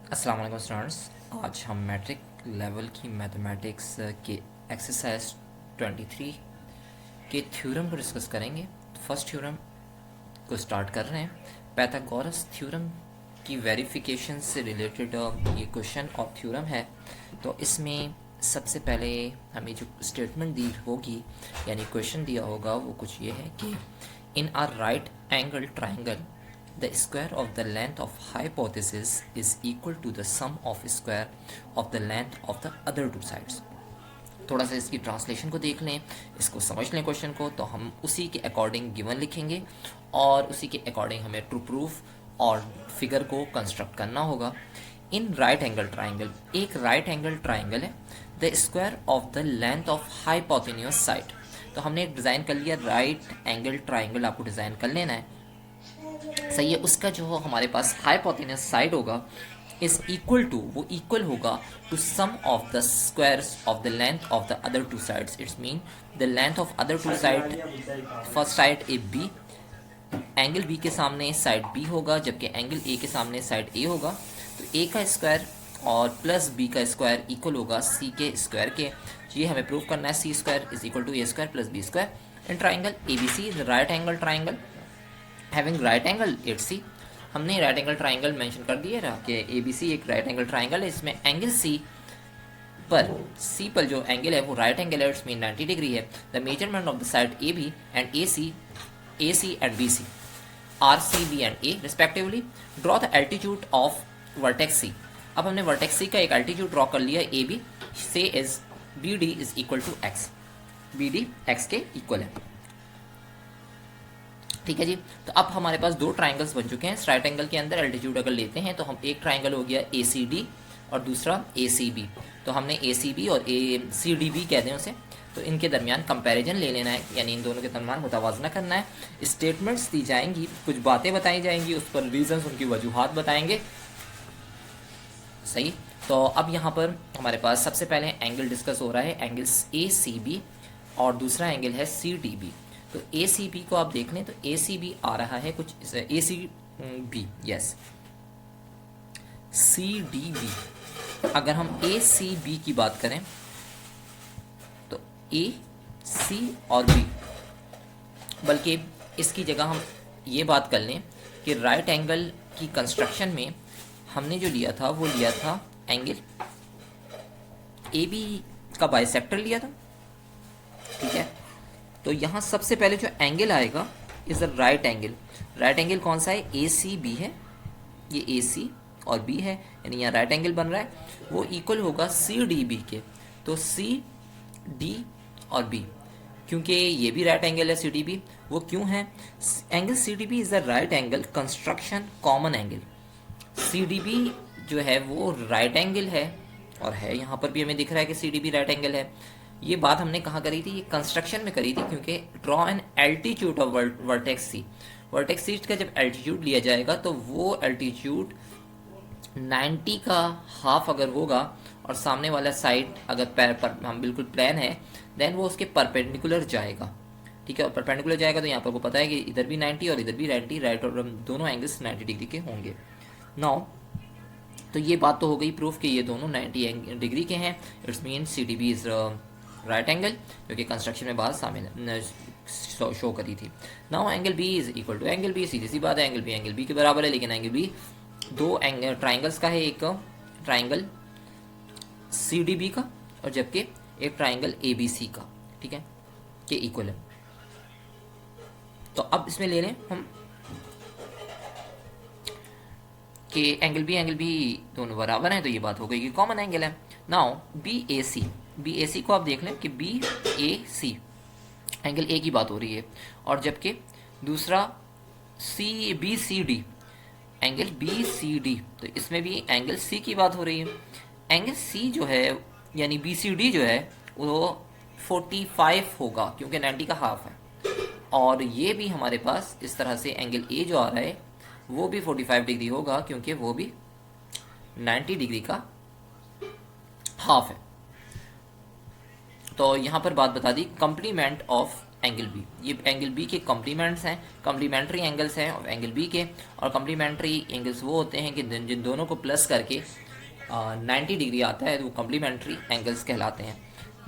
अस्सलाम वालेकुम स्टूडेंट्स। आज हम मैट्रिक लेवल की मैथमेटिक्स के एक्सरसाइज 23 के थ्योरम को डिस्कस करेंगे। तो फर्स्ट थ्योरम को स्टार्ट कर रहे हैं। पैथागोरस थ्योरम की वेरिफिकेशन से रिलेटेड ये क्वेश्चन और थ्योरम है। तो इसमें सबसे पहले हमें जो स्टेटमेंट दी होगी यानी क्वेश्चन दिया होगा वो कुछ ये है कि इन are right angle triangle the square of the length of hypothesis is equal to the sum of square of the length of the other two sides। थोड़ा सा इसकी ट्रांसलेशन को देख लें, इसको समझ लें क्वेश्चन को, तो हम उसी के अकॉर्डिंग गिवन लिखेंगे और उसी के अकॉर्डिंग हमें ट्रू प्रूफ और फिगर को कंस्ट्रक्ट करना होगा। इन राइट एंगल ट्राइंगल, एक राइट एंगल ट्राइंगल है, the square of the length of hypotenuse side. तो हमने डिज़ाइन कर लिया राइट एंगल ट्राइंगल, आपको डिज़ाइन कर लेना है, सही है। उसका जो हमारे पास हाइपोटेन्यूस साइड होगा इज इक्वल टू, वो इक्वल होगा to sum of the squares of the length of the other two sides. It's mean the length of other two side, first side A B, angle B के सामने side B होगा, जबकि angle A के सामने side ए होगा। तो ए का square और प्लस बी का स्क्वायर इक्वल होगा सी के स्क्वायर के। ये हमें प्रूव करना है, C square is equal to A square plus B square. In triangle A B C, right angle triangle having right angle at C. हमने राइट एंगल ट्राइंगल मेंशन कर दिया रहा कि ए बी सी एक राइट एंगल ट्राइंगल है। इसमें angle C पर जो एंगल है वो राइट एंगल है, इट्स मीन 90 डिग्री है। The measurement of the side A B and A C and B C are C B and A respectively. Draw the altitude of vertex C. अब हमने vertex C का एक altitude draw कर लिया A B, से is B D is equal to X, B D X के equal है, ठीक है जी। तो अब हमारे पास दो ट्राइंगल्स बन चुके हैं। इस राइट एंगल के अंदर एल्टीट्यूड अगर लेते हैं तो हम एक ट्राइंगल हो गया ए सी डी और दूसरा ए सी बी। तो हमने ए सी बी और ए सी डी बी कहते हैं उसे, तो इनके दरमियान कंपैरिजन ले लेना है, यानी इन दोनों के दरमियान मुतवाजना करना है। स्टेटमेंट्स दी जाएंगी, कुछ बातें बताई जाएंगी, उस पर रीजंस, उनकी वजूहात बताएंगे, सही। तो अब यहाँ पर हमारे पास सबसे पहले एंगल डिस्कस हो रहा है, एंगल ए सी बी और दूसरा एंगल है सी डी बी। तो ए सी बी को आप देख लें तो ए सी बी आ रहा है कुछ A C B, yes, C D B. अगर हम ए सी बी की बात करें तो ए सी और बी, बल्कि इसकी जगह हम ये बात कर लें कि राइट एंगल की कंस्ट्रक्शन में हमने जो लिया था वो लिया था एंगल ए बी का बाइसेक्टर लिया था, ठीक है। तो यहाँ सबसे पहले जो एंगल आएगा is the right angle. Right angle कौन सा है? ए सी बी है, ये ए सी और बी है, यानी यहाँ राइट एंगल बन रहा है, वो इक्वल होगा सी डी बी के। तो सी डी और बी, क्योंकि ये भी राइट एंगल है सी डी बी, वो क्यों है? Angle C D B is the right angle construction common angle. C D B जो है वो राइट एंगल है, और है यहाँ पर भी हमें दिख रहा है कि C D B right angle है। ये बात हमने कहाँ करी थी? ये कंस्ट्रक्शन में करी थी, क्योंकि draw an altitude of vertex C. Vertex C का जब एल्टीट्यूड लिया जाएगा तो वो एल्टीट्यूड 90 का हाफ अगर होगा और सामने वाला साइड अगर पैर पर हम बिल्कुल प्लेन है, देन वो उसके परपेंडिकुलर जाएगा, ठीक है। और परपेंडिकुलर जाएगा तो यहाँ पर को पता है कि इधर भी 90 और इधर भी 90, राइट और दोनों एंगल्स 90 डिग्री के होंगे। नाउ तो ये बात तो हो गई प्रूफ कि ये दोनों 90 डिग्री के हैं। It's mean C D B is right angle, जो कि कंस्ट्रक्शन में बात शामिल शो करी थी। Now angle B is equal to angle B, सीधी सी बात है, एंगल बी के बराबर है, लेकिन एंगल बी दो ट्राइंगल्स का है, एक ट्राइंगल सी डी बी का और जबकि एक ट्राइंगल ए बी सी का, ठीक है, के इक्वल है। तो अब इसमें ले लें हम कि एंगल बी दोनों बराबर हैं, तो ये बात हो गई कि कॉमन एंगल है। नाउ बी ए सी को आप देख लें कि B A C angle A की बात हो रही है, और जबकि दूसरा C B C D angle B C D, तो इसमें भी एंगल सी की बात हो रही है। एंगल सी जो है यानी बी सी डी जो है वो 45 होगा, क्योंकि 90 का हाफ है, और ये भी हमारे पास इस तरह से एंगल ए जो आ रहा है वो भी 45 डिग्री होगा, क्योंकि वो भी 90 डिग्री का हाफ है। तो यहाँ पर बात बता दी, कंप्लीमेंट ऑफ एंगल बी। ये एंगल बी के कॉम्प्लीमेंट्स हैं, कॉम्प्लीमेंट्री एंगल्स हैं एंगल बी के। और कॉम्प्लीमेंट्री एंगल्स वो होते हैं कि जिन दोनों को प्लस करके 90 डिग्री आता है, तो वो कॉम्प्लीमेंट्री एंगल्स कहलाते हैं।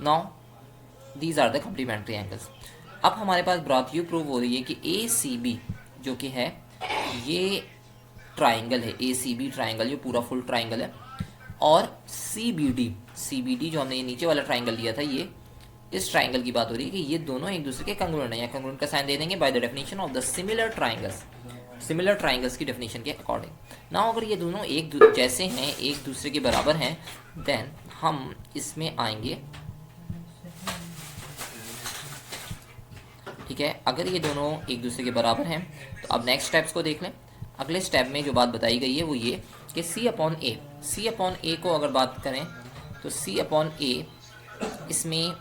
Now these are the complementary angles. अब हमारे पास बात ये प्रूव हो रही है कि ए सी बी जो कि है ये ट्राइंगल है, ए सी बी ट्राइंगल, ये पूरा फुल ट्राइंगल है। और सी बी डी जो हमने ये नीचे वाला ट्राइंगल लिया था, ये इस ट्राइंगल की बात हो रही है कि ये दोनों एक दूसरे के कंग्रुएंट हैं, या कंग्रुएंट का साइन दे देंगे by the definition of the similar triangles की डेफिनेशन के अकॉर्डिंग। ना अगर ये दोनों एक जैसे हैं, एक दूसरे के बराबर हैं, देन हम इसमें आएंगे, ठीक है। अगर ये दोनों एक दूसरे के बराबर हैं तो अब नेक्स्ट स्टेप्स को देख लें। अगले स्टेप में जो बात बताई गई है वो ये कि सी अपॉन ए को अगर बात करें तो सी अपॉन ए, इसमें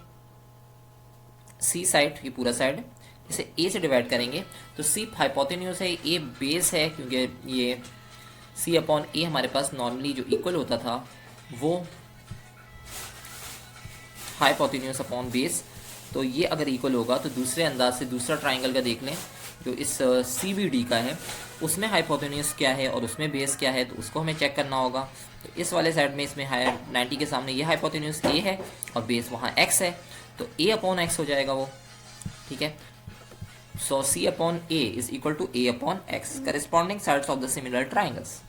सी साइड, ये पूरा साइड, इसे ए से डिवाइड करेंगे तो सी हाइपोटेन्यूज है, ए बेस है, क्योंकि ये सी अपॉन ए हमारे पास नॉर्मली जो इक्वल होता था वो हाइपोटेन्यूज अपॉन बेस। तो ये अगर इक्वल होगा तो दूसरे अंदाज से दूसरा ट्राइंगल का देख लें जो इस सी बी डी का है, उसमें हाइपोटेन्यूज क्या है और उसमें बेस क्या है, तो उसको हमें चेक करना होगा। तो इस वाले साइड में इसमें 90 के सामने ये हाइपोटेन्यूज ए है और बेस वहाँ एक्स है, तो ए अपॉन एक्स हो जाएगा वो, ठीक है। So C upon A is equal to A upon X, corresponding sides of the similar triangles.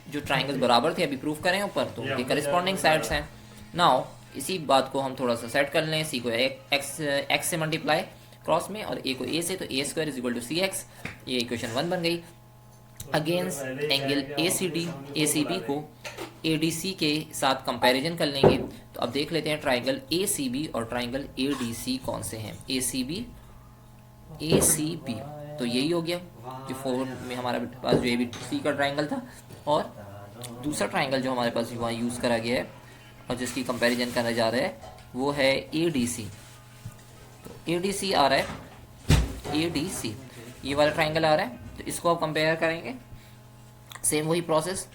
जो ट्राइंगल्स बराबर थे अभी प्रूफ करें ऊपर, तो उनके करेस्पॉन्डिंग साइड्स हैं। नाउ इसी बात को हम थोड़ा सा सेट कर लें, सी को एक्स से मल्टीप्लाई क्रॉस में और ए को ए से, तो A square is equal to C X, ये इक्वेशन 1 बन गई। Against angle A C B को ए डी सी के साथ कंपैरिजन कर लेंगे। तो अब देख लेते हैं ट्राइंगल ए सी बी और ट्राइंगल ए डी सी कौन से हैं। ए सी बी तो यही हो गया जो 4 में हमारे पास जो ए बी सी का ट्राइंगल था, और दूसरा ट्राइंगल जो हमारे पास वहाँ यूज़ करा गया है और जिसकी कंपैरिजन करने जा रहा है वो है ए डी सी। तो ए डी सी आ रहा है, ए डी सी ये वाला ट्राइंगल आ रहा है, तो इसको आप कंपेयर करेंगे, सेम वही प्रोसेस।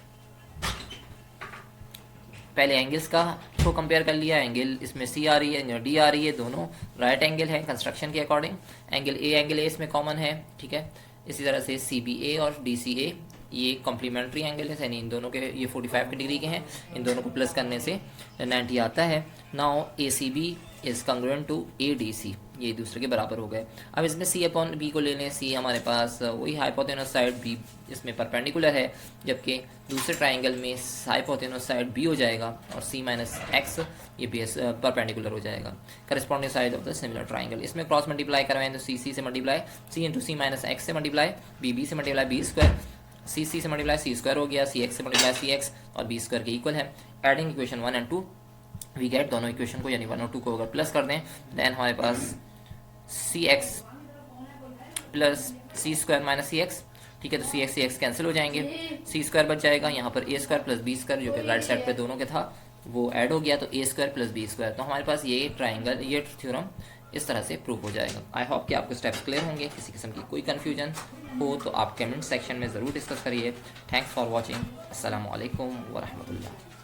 पहले एंगल्स का को कंपेयर कर लिया, एंगल इसमें सी आ रही है, डी आ रही है, दोनों राइट एंगल है कंस्ट्रक्शन के अकॉर्डिंग। एंगल ए इसमें कॉमन है, ठीक है। इसी तरह से सी बी ए और डी सी ए ये कॉम्प्लीमेंट्री एंगल है, यानी इन दोनों के ये 45 की डिग्री के हैं, इन दोनों को प्लस करने से 90 आता है। Now A C B is congruent to A D C, ये दूसरे के बराबर हो गए। अब इसमें सी अपॉन बी को ले लें, सी हमारे पास वही हाइपोटेनस साइड, बी इसमें परपेंडिकुलर है, जबकि दूसरे ट्राइंगल में हाइपोटेनस साइड बी हो जाएगा और सी माइनस एक्स ये बी एस परपेंडिकुलर हो जाएगा, corresponding side of the similar triangle. इसमें क्रॉस मल्टीप्लाई करवाएं तो सी से multiply, C into C minus X से मल्टीप्लाई, बी से मल्टीप्लाई बी स्क्वायर, सी से मल्टीप्लाई सी स्क्वायर हो गया, सी एक्स से मल्टीप्लाई सी एक्स और बी स्क्वायर के इक्वल है। Adding equation 1 and 2 we get, दोनों इक्वेशन को यानी 1 और 2 को अगर प्लस कर दें देन हमारे पास सी एक्स प्लस सी स्क्वायर माइनस सी एक्स, ठीक है। तो सी एक्स कैंसिल हो जाएंगे, सी स्क्वायर बच जाएगा, यहाँ पर ए स्क्वायर प्लस बी स्क्वायर जो कि राइट साइड पे दोनों के था वो ऐड हो गया, तो A square plus B square. तो हमारे पास ये ट्राइंगल, ये थ्योरम इस तरह से प्रूव हो जाएगा। आई होप कि आपको स्टेप्स क्लियर होंगे। किसी किस्म की कोई कन्फ्यूजन हो तो आप कमेंट सेक्शन में ज़रूर डिस्कस करिए। Thanks for watching. अस्सलामु अलैकुम वरहमतुल्लाह।